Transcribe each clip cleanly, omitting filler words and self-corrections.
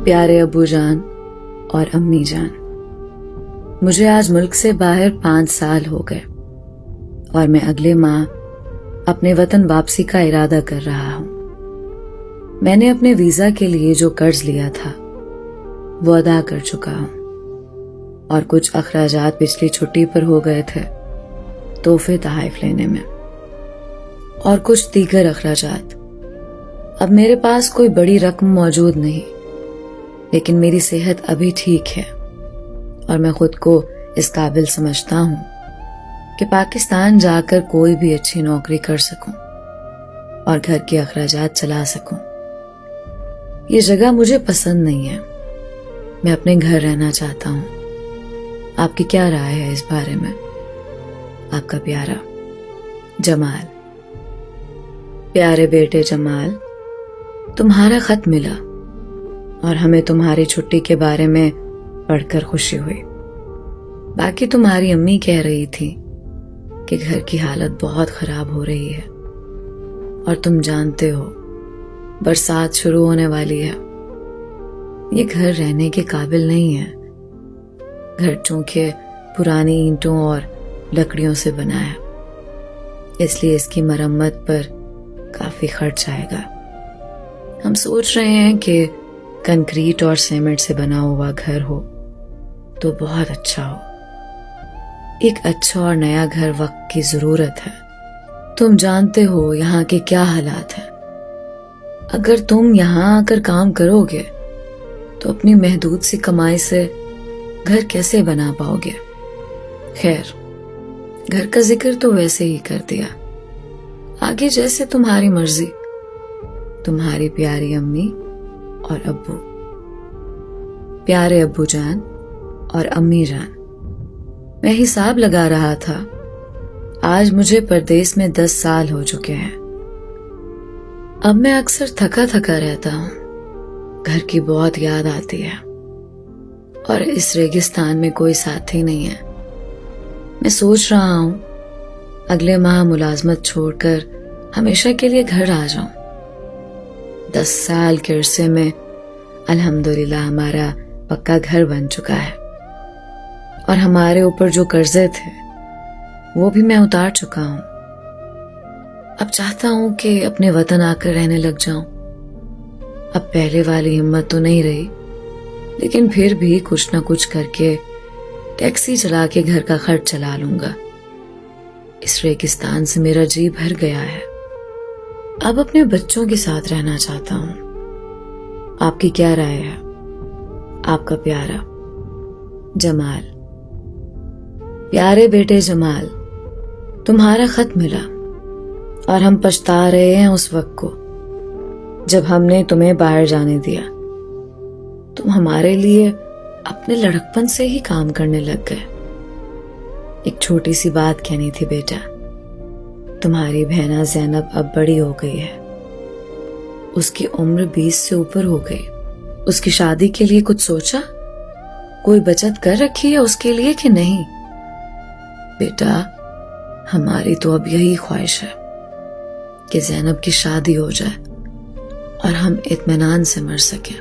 پیارے ابو جان اور امی جان، مجھے آج ملک سے باہر 5 سال ہو گئے اور میں اگلے ماہ اپنے وطن واپسی کا ارادہ کر رہا ہوں۔ میں نے اپنے ویزا کے لیے جو قرض لیا تھا وہ ادا کر چکا ہوں، اور کچھ اخراجات پچھلی چھٹی پر ہو گئے تھے تحفے تحائف لینے میں، اور کچھ دیگر اخراجات۔ اب میرے پاس کوئی بڑی رقم موجود نہیں، لیکن میری صحت ابھی ٹھیک ہے اور میں خود کو اس قابل سمجھتا ہوں کہ پاکستان جا کر کوئی بھی اچھی نوکری کر سکوں اور گھر کے اخراجات چلا سکوں۔ یہ جگہ مجھے پسند نہیں ہے، میں اپنے گھر رہنا چاہتا ہوں۔ آپ کی کیا رائے ہے اس بارے میں؟ آپ کا پیارا جمال۔ پیارے بیٹے جمال، تمہارا خط ملا اور ہمیں تمہاری چھٹی کے بارے میں پڑھ کر خوشی ہوئی۔ باقی تمہاری امی کہہ رہی تھی کہ گھر کی حالت بہت خراب ہو رہی ہے، اور تم جانتے ہو برسات شروع ہونے والی ہے۔ یہ گھر رہنے کے قابل نہیں ہے۔ گھر چونکہ پرانی اینٹوں اور لکڑیوں سے بنا ہے، اس لیے اس کی مرمت پر کافی خرچ آئے گا۔ ہم سوچ رہے ہیں کہ کنکریٹ اور سیمنٹ سے بنا ہوا گھر ہو تو بہت اچھا ہو۔ ایک اچھا اور نیا گھر وقت کی ضرورت ہے۔ تم جانتے ہو یہاں کے کیا حالات ہیں۔ اگر تم یہاں آ کر کام کرو گے تو اپنی محدود سی کمائی سے گھر کیسے بنا پاؤ گے؟ خیر، گھر کا ذکر تو ویسے ہی کر دیا، آگے جیسے تمہاری مرضی۔ تمہاری پیاری امی اور ابو۔ پیارے ابو جان اور امی جان، میں حساب لگا رہا تھا، آج مجھے پردیس میں 10 سال ہو چکے ہیں۔ اب میں اکثر تھکا تھکا رہتا ہوں، گھر کی بہت یاد آتی ہے، اور اس ریگستان میں کوئی ساتھی نہیں ہے۔ میں سوچ رہا ہوں اگلے ماہ ملازمت چھوڑ کر ہمیشہ کے لیے گھر آ جاؤں۔ 10 سال کے عرصے میں الحمدللہ ہمارا پکا گھر بن چکا ہے، اور ہمارے اوپر جو قرضے تھے وہ بھی میں اتار چکا ہوں۔ اب چاہتا ہوں کہ اپنے وطن آ کر رہنے لگ جاؤں۔ اب پہلے والی ہمت تو نہیں رہی، لیکن پھر بھی کچھ نہ کچھ کر کے ٹیکسی چلا کے گھر کا خرچ چلا لوں گا۔ اس ریگستان سے میرا جی بھر گیا ہے، اب اپنے بچوں کے ساتھ رہنا چاہتا ہوں۔ آپ کی کیا رائے ہے؟ آپ کا پیارا جمال۔ پیارے بیٹے جمال، تمہارا خط ملا اور ہم پچھتا رہے ہیں اس وقت کو جب ہم نے تمہیں باہر جانے دیا۔ تم ہمارے لیے اپنے لڑکپن سے ہی کام کرنے لگ گئے۔ ایک چھوٹی سی بات کہنی تھی بیٹا، تمہاری بہنا زینب اب بڑی ہو گئی ہے، اس کی عمر 20 سے اوپر ہو گئی۔ اس کی شادی کے لیے کچھ سوچا؟ کوئی بچت کر رکھی ہے اس کے لیے کہ نہیں؟ بیٹا، ہماری تو اب یہی خواہش ہے کہ زینب کی شادی ہو جائے اور ہم اطمینان سے مر سکیں۔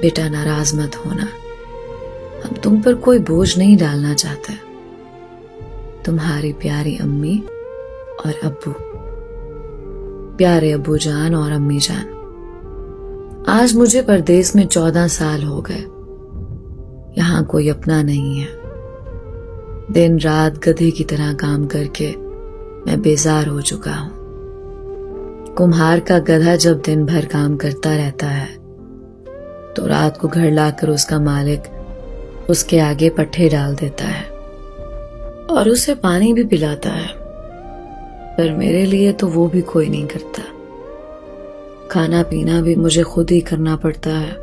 بیٹا ناراض مت ہونا، ہم تم پر کوئی بوجھ نہیں ڈالنا چاہتے۔ تمہاری پیاری امی اور ابو۔ پیارے ابو جان اور امی جان، آج مجھے پردیس میں 14 سال ہو گئے۔ یہاں کوئی اپنا نہیں ہے۔ دن رات گدھے کی طرح کام کر کے میں بیزار ہو چکا ہوں۔ کمہار کا گدھا جب دن بھر کام کرتا رہتا ہے تو رات کو گھر لا کر اس کا مالک اس کے آگے پٹھے ڈال دیتا ہے اور اسے پانی بھی پلاتا ہے، پر میرے لیے تو وہ بھی کوئی نہیں کرتا۔ کھانا پینا بھی مجھے خود ہی کرنا پڑتا ہے۔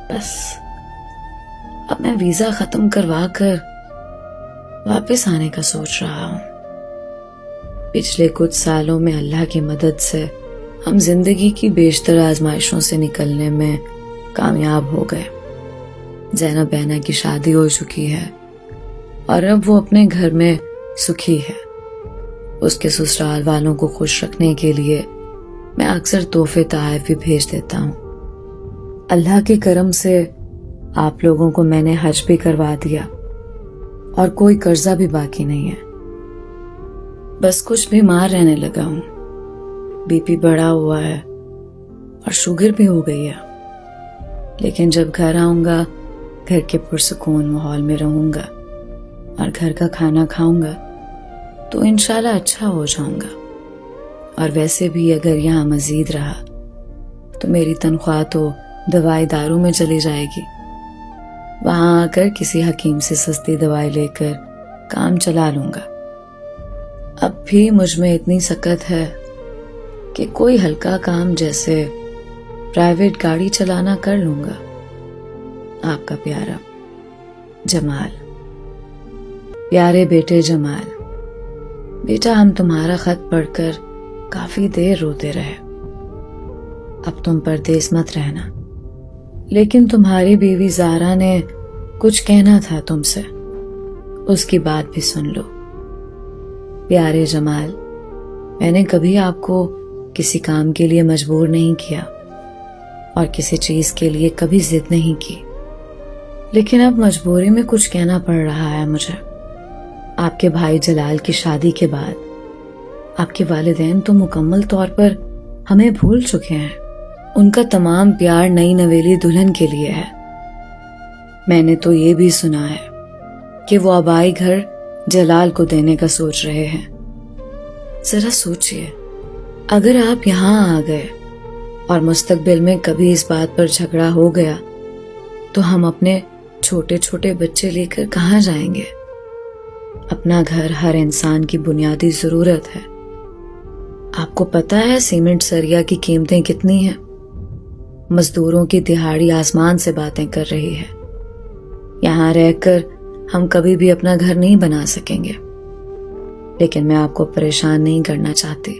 بس اب میں ویزا ختم کروا کر واپس آنے کا سوچ رہا ہوں۔ پچھلے کچھ سالوں میں اللہ کی مدد سے ہم زندگی کی بیشتر آزمائشوں سے نکلنے میں کامیاب ہو گئے۔ زینب بہنا کی شادی ہو چکی ہے اور اب وہ اپنے گھر میں سکھی ہے۔ اس کے سسرال والوں کو خوش رکھنے کے لیے میں اکثر تحفے تحائف بھی بھیج دیتا ہوں۔ اللہ کے کرم سے آپ لوگوں کو میں نے حج بھی کروا دیا اور کوئی قرضہ بھی باقی نہیں ہے. بس کچھ بیمار رہنے لگا ہوں. بی پی بڑھا ہوا ہے اور شوگر بھی ہو گئی ہے. لیکن جب گھر آؤں گا گھر کے پرسکون ماحول میں رہوں گا اور گھر کا کھانا کھاؤں گا تو انشاءاللہ اچھا ہو جاؤں گا. اور ویسے بھی اگر یہاں مزید رہا تو میری تنخواہ تو دوائی دارو میں چلی جائے گی. وہاں آ کر کسی حکیم سے سستی دوائی لے کر کام چلا لوں گا. اب بھی مجھ میں اتنی سکت ہے کہ کوئی ہلکا کام جیسے پرائیویٹ گاڑی چلانا کر لوں گا. آپ کا پیارا جمال. پیارے بیٹے جمال، بیٹا ہم تمہارا خط پڑھ کر کافی دیر روتے رہے. اب تم پردیس مت رہنا، لیکن تمہاری بیوی زارا نے کچھ کہنا تھا تم سے، اس کی بات بھی سن لو. پیارے جمال، میں نے کبھی آپ کو کسی کام کے لیے مجبور نہیں کیا اور کسی چیز کے لیے کبھی ضد نہیں کی، لیکن اب مجبوری میں کچھ کہنا پڑ رہا ہے مجھے. آپ کے بھائی جلال کی شادی کے بعد آپ کے والدین تو مکمل طور پر ہمیں بھول چکے ہیں. ان کا تمام پیار نئی نویلی دلہن کے لیے ہے. میں نے تو یہ بھی سنا ہے کہ وہ آبائی گھر جلال کو دینے کا سوچ رہے ہیں. ذرا سوچئے، اگر آپ یہاں آ گئے اور مستقبل میں کبھی اس بات پر جھگڑا ہو گیا تو ہم اپنے چھوٹے چھوٹے بچے لے کر کہاں جائیں گے؟ اپنا گھر ہر انسان کی بنیادی ضرورت ہے. آپ کو پتہ ہے سیمنٹ سریا کی قیمتیں کتنی ہیں؟ مزدوروں کی دہاڑی آسمان سے باتیں کر رہی ہے. یہاں رہ کر ہم کبھی بھی اپنا گھر نہیں بنا سکیں گے، لیکن میں آپ کو پریشان نہیں کرنا چاہتی.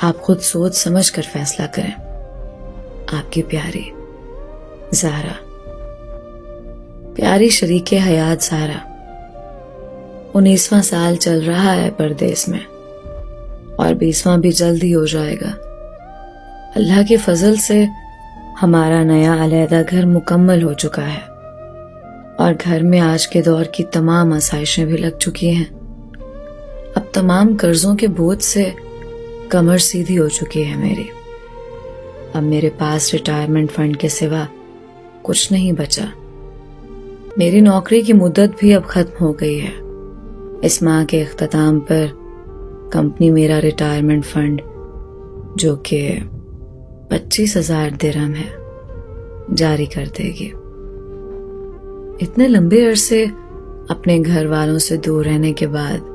آپ خود سوچ سمجھ کر فیصلہ کریں. آپ کی پیاری زہرا. پیاری شریک حیات زہرا، 19واں سال چل رہا ہے پردیس میں اور 20واں بھی جلد ہی ہو جائے گا. اللہ کے فضل سے ہمارا نیا علیحدہ گھر مکمل ہو چکا ہے اور گھر میں آج کے دور کی تمام آسائشیں بھی لگ چکی ہیں. اب تمام قرضوں کے بوجھ سے کمر سیدھی ہو چکی ہے میری. اب میرے پاس ریٹائرمنٹ فنڈ کے سوا کچھ نہیں بچا. میری نوکری کی مدت بھی اب ختم ہو گئی ہے. اس ماہ کے اختتام پر کمپنی میرا ریٹائرمنٹ فنڈ جو کہ 25,000 درہم ہے جاری کر دے گی. اتنے لمبے عرصے اپنے گھر والوں سے دور رہنے کے بعد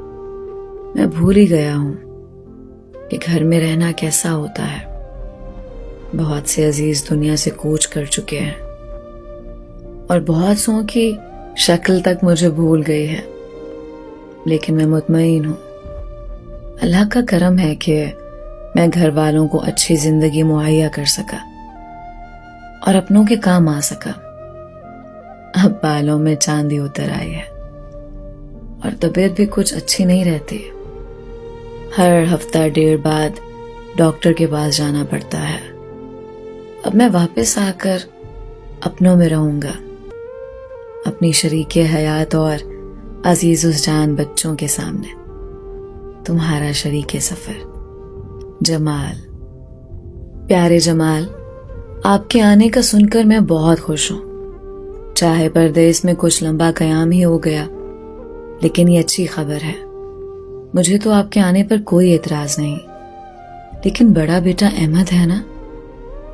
میں بھول ہی گیا ہوں کہ گھر میں رہنا کیسا ہوتا ہے. بہت سے عزیز دنیا سے کوچ کر چکے ہیں اور بہت سو کی شکل تک مجھے بھول گئی ہے، لیکن میں مطمئن ہوں. اللہ کا کرم ہے کہ میں گھر والوں کو اچھی زندگی مہیا کر سکا اور اپنوں کے کام آ سکا. اب بالوں میں چاندی اتر آئی ہے اور طبیعت بھی کچھ اچھی نہیں رہتی. ہر ہفتہ ڈیڑھ بعد ڈاکٹر کے پاس جانا پڑتا ہے. اب میں واپس آ کر اپنوں میں رہوں گا، اپنی شریک حیات اور عزیز الجان بچوں کے سامنے. تمہارا شریک سفر جمال. پیارے جمال، آپ کے آنے کا سن کر میں بہت خوش ہوں. چاہے پردیس میں کچھ لمبا قیام ہی ہو گیا، لیکن یہ اچھی خبر ہے. مجھے تو آپ کے آنے پر کوئی اعتراض نہیں، لیکن بڑا بیٹا احمد ہے نا،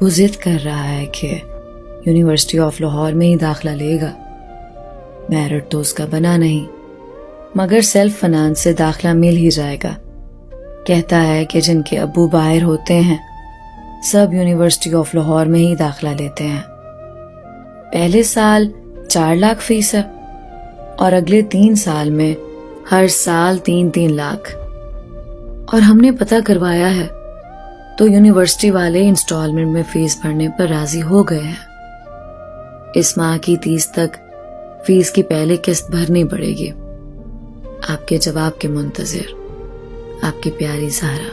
وہ ضد کر رہا ہے کہ یونیورسٹی آف لاہور میں ہی داخلہ لے گا. میرٹ تو اس کا بنا نہیں، مگر سیلف فنانس سے داخلہ مل ہی جائے گا. کہتا ہے کہ جن کے ابو باہر ہوتے ہیں سب یونیورسٹی آف لاہور میں ہی داخلہ لیتے ہیں. پہلے سال 4 لاکھ فیس ہے اور اگلے 3 سال میں ہر سال 3 لاکھ. اور ہم نے پتہ کروایا ہے تو یونیورسٹی والے انسٹالمنٹ میں فیس بھرنے پر راضی ہو گئے ہیں. اس ماہ کی 30 تک فیس کی پہلی قسط بھرنی پڑے گی. آپ کے جواب کے منتظر. آپ کی پیاری زہرا.